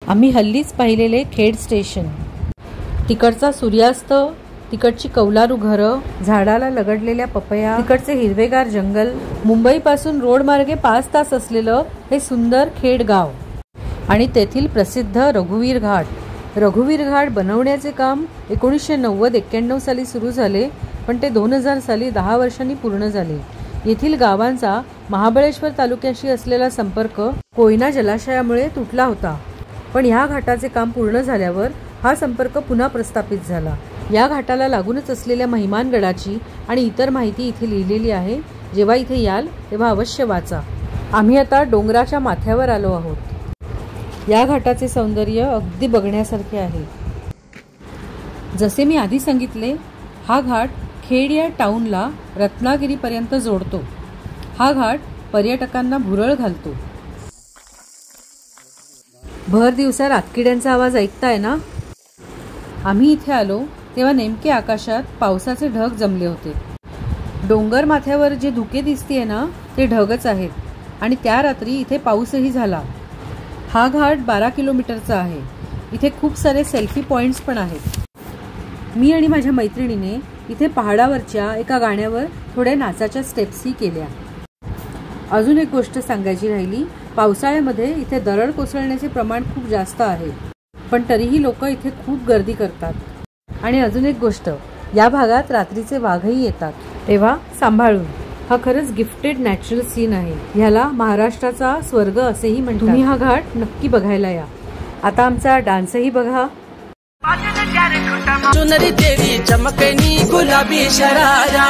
आम्ही हल्लीच पाहिलेले खेड स्टेशन, तिकडचा सूर्यास्त, तिकडची कौलारू घरं, झाडाला लगडलेल्या पपया, तिकडचे हिरवेगार जंगल, मुंबईपासून रोड मार्गे 5 तास असलेलं हे सुंदर खेड गाव आणि तेथील प्रसिद्ध रघुवीर घाट. रघुवीर घाट बनवण्याचे काम 1990-91 साली सुरू झाले, पण ते 2000 साली 10 वर्षांनी पूर्ण झाले. येथील गावांचा महाबळेश्वर तालुक्याशी असलेला संपर्क कोयना जलाशयामुळे तुटला होता, पण ह्या घाटाचे काम पूर्ण झाल्यावर हा संपर्क पुन्हा प्रस्थापित झाला. या घाटाला लागूनच असलेल्या महिमानगडाची आणि इतर माहिती इथे लिहिलेली आहे. जेव्हा इथे याल तेव्हा अवश्य वाचा. आम्ही आता डोंगराच्या माथ्यावर आलो आहोत. या घाटाचे सौंदर्य अगदी बघण्यासारखे आहे. जसे मी आधी सांगितले, हा घाट खेड या टाऊनला रत्नागिरीपर्यंत जोडतो. हा घाट पर्यटकांना भुरळ घालतो. भर दिवसा रातकिड्यांचा आवाज ऐकताय ना? आम्ही इथे आलो तेव्हा नेमके आकाशात पावसाचे ढग जमले होते. डोंगर माथ्यावर जे धुके दिसतीये ना, ते ढगच आहेत. आणि त्या रात्री इथे पाऊसही झाला. हा घाट 12 किलोमीटरचा आहे. इथे खूप सारे सेल्फी पॉइंट्स पण आहेत. मी आणि माझ्या मैत्रिणीने इथे पहाडावरच्या एका गाण्यावर थोड्या नाचाच्या स्टेप्सही केल्या. अजून एक गोष्ट सांगायची राहिली. पावसाळ्यामध्ये इथे दरड कोसळण्याचे प्रमाण खूप जास्त आहे, पण तरीही लोक इथे खूप गर्दी करतात. आणि अजून एक गोष्ट, या भागात रात्रीचे वाघही येतात, तेव्हा सांभाळून. हा खरंच गिफ्टेड नॅचरल सीन आहे. ह्याला महाराष्ट्राचा स्वर्ग असेही म्हणतात. तुम्ही हा घाट नक्की बघायला या. आता आमचा डान्सही बघा. चुनरी तेरी चमकनी गुलाबी शरारा.